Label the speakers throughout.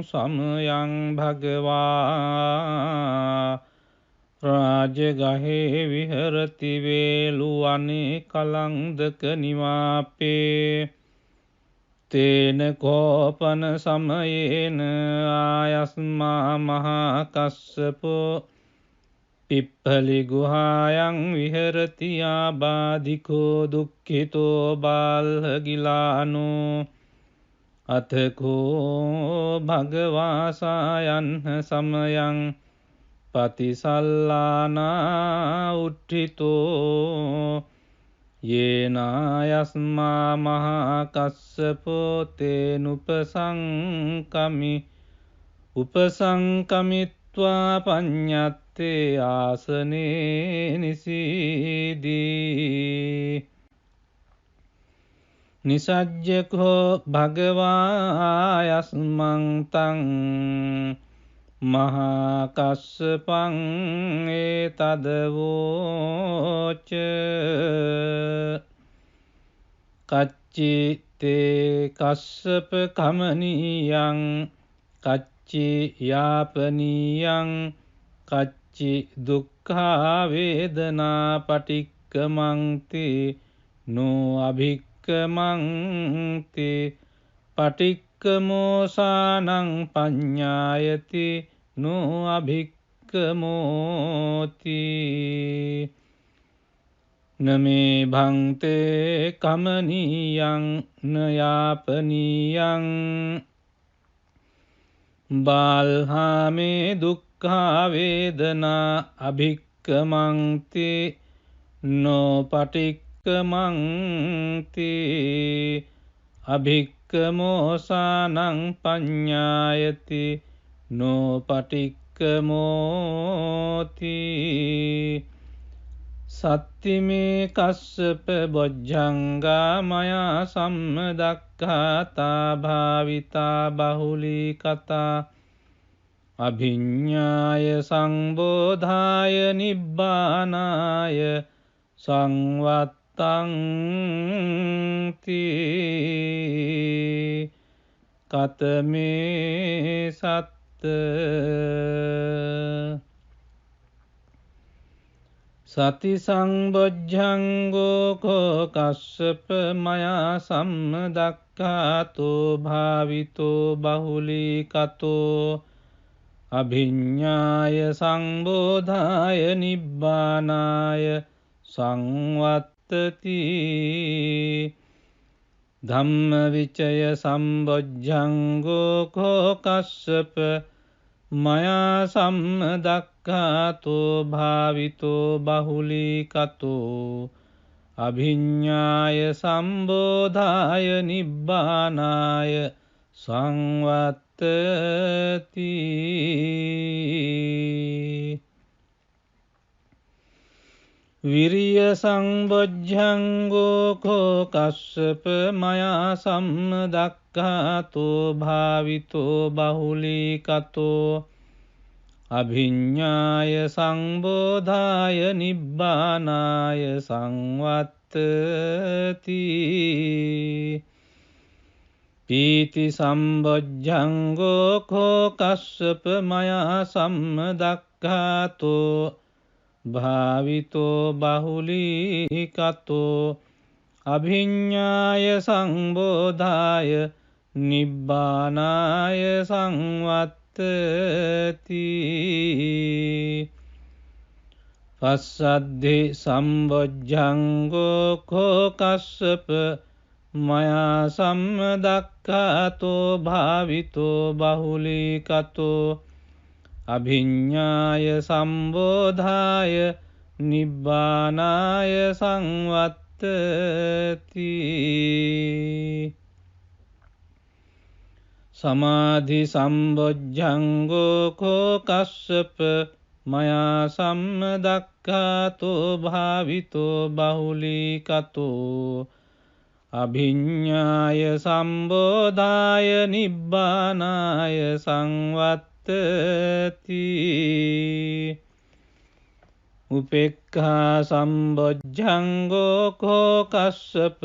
Speaker 1: සමයං භගවා රාජගහේ විහරති වේලුවනේ කලන්දක නිවාපේ තේන කෝපන සමයේන ආයස්මා මහා කස්සපෝ පිප්පලි ගුහායන් විහරති ආබාධිකෝ දුක්ඛිතෝ බාල්හගිලානෝ අතකෝ භගවාසායන්හ සමයං පතිසල්ලානා උට්ඨිතෝ යේනායස්මා මහා කස්සපෝ තේනුපසංකමි උපසංකමිත්වා පඤ්ඤත්තේ ආසනේ නිසීදී නිසජ්ජකෝ භගවායස්මං තං මහා කස්සපං ඒතදවෝච කච්චි තේ කස්සප කමනීයං කච්චි යාපනීයං කච්චි දුක්ඛා වේදනා පටික්කමන්ති නෝ අභික්කමන්ති පටික්කමෝසානං පඤ්ඤායති නෝ අභික්කමෝති නමේ භන්තේ කමනීයං නයාපනීයං බාල්හාමේ දුක්ඛා වේදනා අභික්කමන්ති නෝ පටික්කමන්ති අභික්කමෝසානං පඤ්ඤායති නෝ පටික්කමෝති සත්තිමේ කස්සප බොජ්ජංගා මයා සම්මදක්ඛාතා භාවිතා බහුලී කතා අභිඤ්ඤාය සංබෝධාය නිබ්බානාය සංවත්තං කතමේ සත්ත සති සංබොජ්ජංගෝ කෝ කස්සප මයා සම්මදක්ඛාතෝ භාවිතෝ බහුලී කතෝ අභිඤ්ඤාය සංබෝධාය නිබ්බානාය සංවත්තති ධම්මවිචය සම්බොජ්ජංගෝ කෝ කස්සප මයා සම්මදක්ඛාතෝ භාවිතෝ බහුලී කතෝ අභිඤ්ඤාය සම්බෝධාය නිබ්බානාය සංවත්තති විරිය සංබොජ්ජංගෝ කෝ කස්සප මයා සම්මදක්ඛාතෝ භාවිතෝ බහුලී කතෝ අභිඤ්ඤාය සංබෝධාය නිබ්බානාය සංවත්තති පීති සම්බොජ්ජංගෝ කෝ කස්සප මයා සම්මදක්ඛාතෝ භාවිතෝ බහුලී කතෝ අභිඤ්ඤාය සංබෝධාය නිබ්බානාය සංවත්තති පස්සද්ධි සම්බොජ්ජංගෝ කෝ කස්සප මයා සම්මදක්ඛාතෝ භාවිතෝ බහුලී කතෝ අභිඤ්ඤාය සම්බෝධාය නිබ්බානාය සංවත්තති සමාධි සම්බොජ්ජංගෝ කෝ කස්සප මයා සම්මදක්ඛාතෝ භාවිතෝ බහුලී කතෝ අභිඤ්ඤාය සම්බෝධාය නිබ්බානාය සංවත්තති උපේක්ඛා සම්බොජ්ජංගෝ කෝ කස්සප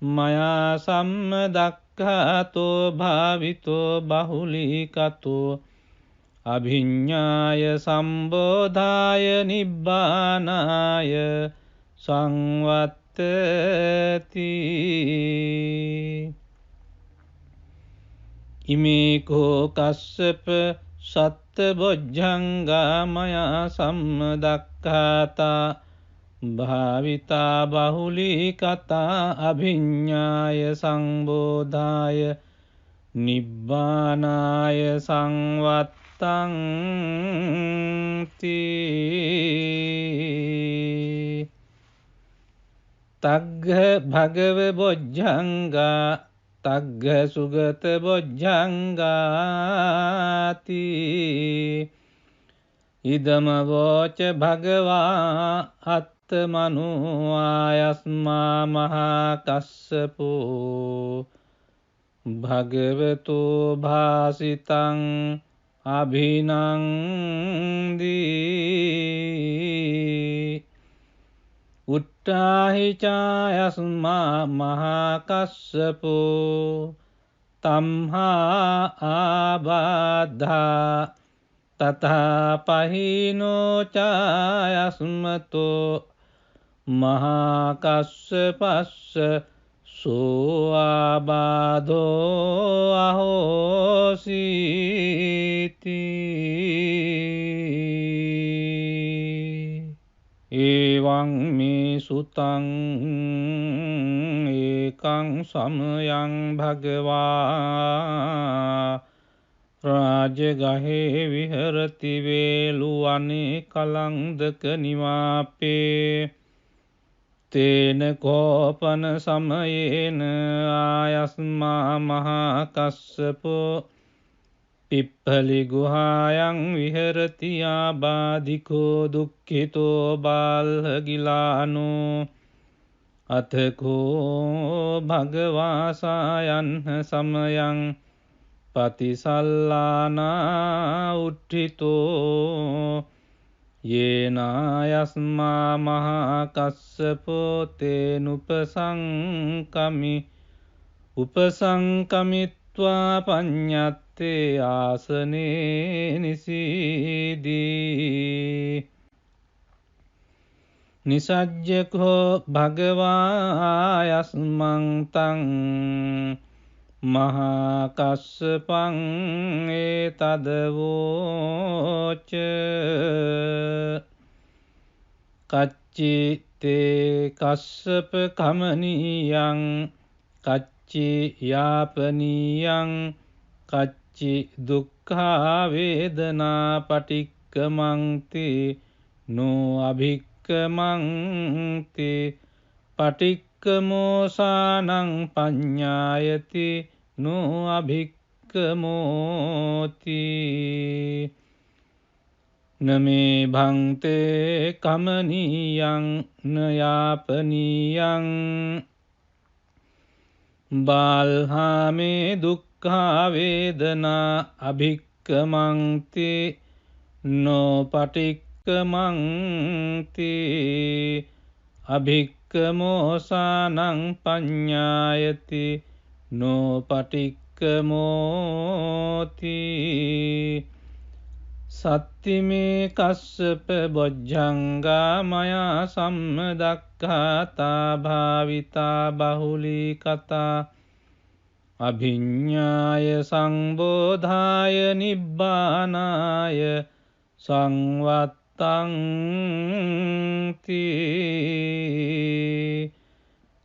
Speaker 1: මයා සම්මදක්ඛාතෝ දක්ඛාතෝ භාවිතෝ බහුලීකතෝ අභිඤ්ඤාය සම්බෝධාය නිබ්බානාය සංවත්තති ඉමේකෝ කස්සප සත්තබොජ්ජංගා මයා සම්මදක්ඛාතා භාවිතා බහුලීකතා අභිඤ්ඤාය සංබෝධාය නිබ්බානාය සංවත්තං තග්ග භගව බොජ්ජංගා තග්ග සුගත බොජ්ජංගාති ඉදම වෝච භගවා අත්තමනු ආයස්මා මහා කස්සපෝ භගවතු භාසිතං අභිනන්දී උට්ටාහි චායස්මා මහා කස්සපෝ තම්හා ආබාධා තථා පහිනෝ චායස්මතෝ මහා කස්සපස්ස සෝ ආබාධෝ අහෝසීති එවං මේ සුතං ඒකං සමයං භගවා රාජගහේ විහරති වේලුවනේ කලංදක නිවාපේ තේන කෝපන සමයේන ආයස්මා මහා කස්සපෝ පිප්පලි ගුහායන් විහරති ආබාධිකෝ දුක්ඛිතෝ බාල්හගිලානෝ අතකෝ භගවාසායන් සමයං පතිසල්ලානා උට්ඨිතෝ යේනායස්මා මහා කස්සපෝ තේනුපසංකමි උපසංකමිත්වා පඤ්ඤත්තේ ආසනේ නිසීදී නිසජ්ජකෝ භගවායස්මං තං මහා කස්සපං ඒතදවෝච කච්චි තේ කස්සප කමනීයං කච්චි යාපනීයං කච්චි දුක්ඛා වේදනා පටික්කමන්ති නෝ අභික්කමන්ති පටික්කමෝසානං පඤ්ඤායති නෝ අභික්කමෝති නමේ භන්තේ කමනීයං නයාපනීයං බාල්හාමේ දුක්ඛා වේදනා අභික්කමන්ති නෝ පටික්කමන්ති අභික්කමෝසානං පඤ්ඤායති නෝ පටික්කමෝති සත්තිමේ කස්සප බොජ්ජංගා මයා සම්මදක්ඛාතා භාවිතා බහුලීකතා අභිඤ්ඤාය සංබෝධාය නිබ්බානාය සංවත්තං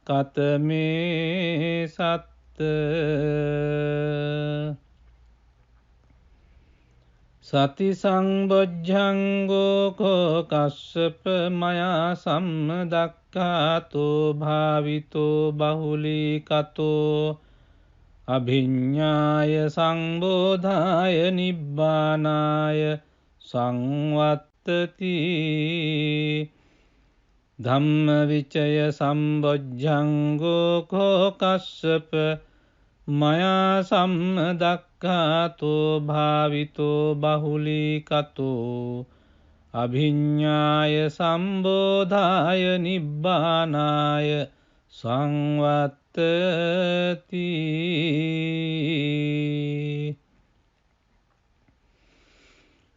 Speaker 1: කතමේ සත්ත සති සංබොජ්ජංගෝ කෝ කස්සප මයා සම්මදක්ඛාතෝ භාවිතෝ බහුලීකතෝ අභිඤ්ඤාය සංබෝධාය නිබ්බානාය සංවත්තති ධම්මවිචය සම්බොජ්ජංගෝ කෝ කස්සප මයා සම්මදක්ඛාතෝ භාවිතෝ බහුලීකතෝ අභිඤ්ඤාය සම්බෝධාය නිබ්බානාය සංවත්තති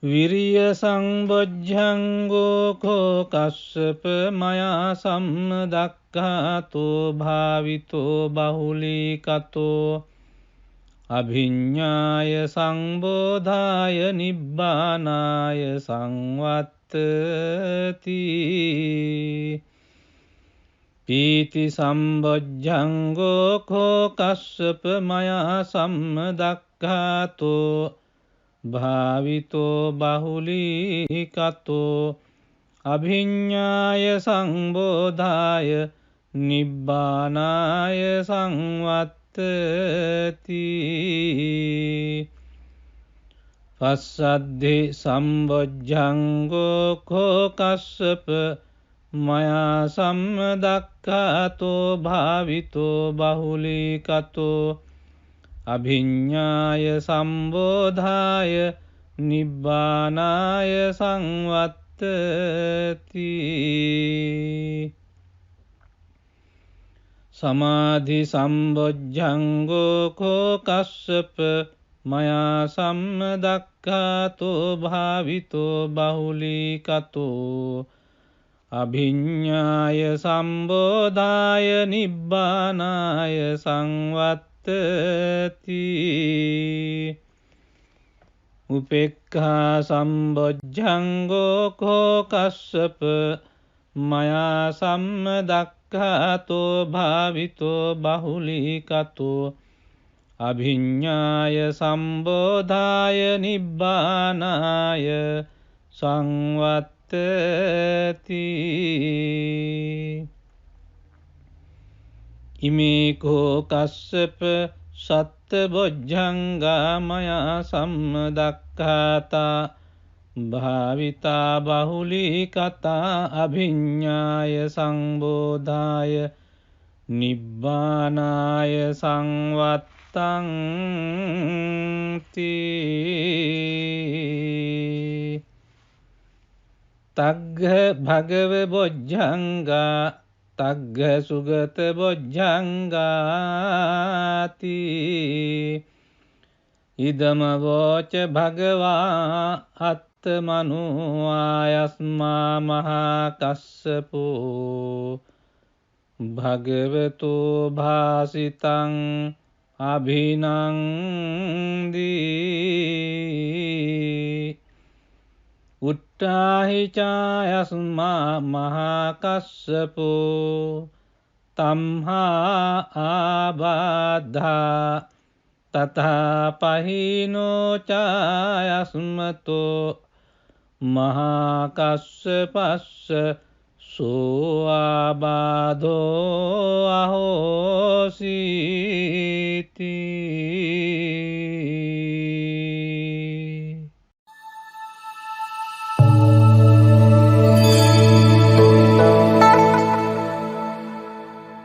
Speaker 1: විරිය සම්බොජ්ජංගෝ කෝ කස්සප මයා සම්මදක්ඛාතෝ භාවිතෝ බහුලීකතෝ අභිඤ්ඤාය සංබෝධාය නිබ්බානාය සංවත්තති පීති සම්බොජ්ජංගෝ කෝ කස්සප මයා සම්මදක්ඛාතෝ භාවිතෝ බහුලීකතෝ අභිඤ්ඤාය සංබෝධාය නිබ්බානාය සංවත්තති පස්සද්ධි සම්බොජ්ජංගෝ කෝ කස්සප මයා සම්මදක්ඛාතෝ භාවිතෝ බහුලීකතෝ අභිඤ්ඤාය සම්බෝධාය නිබ්බානාය සංවත්තති සමාධි සම්බොජ්ජංගෝ කෝ කස්සප මයා සම්මදක්ඛාතෝ භාවිතෝ බහුලීකතෝ අභිඤ්ඤාය සම්බෝධාය නිබ්බානාය සංවත්තති උපේක්ඛා සම්බොජ්ජංගෝ කෝ කස්සප මයා සම්මදක්ඛාතෝ භාවිතෝ බහුලීකතෝ අභිඤ්ඤාය සම්බෝධාය නිබ්බානාය සංවත්තති ඉමේ කෝ කස්සප සත්බොජ්ජංගා මයා සම්මදක්ඛාතා භාවිතා බහුලීකතා අභිඤ්ඤාය සංබෝධාය නිබ්බානාය සංවත්තංති තග්ග භගව බොජ්ජංගා තග්ග සුගත බොජ්ජංගාති ඉදම වෝච භගවා අත්තමනු ආයස්මා මහා කස්සපෝ භගවතු භාසිතං අභිනන්දී උට්ඨාහි චායස්මා මහා කස්සපෝ තම්හා ආබාධා තථා පහිනෝ චායස්මතෝ මහා කස්සපස්ස සෝ ආබාධෝ අහෝසීති.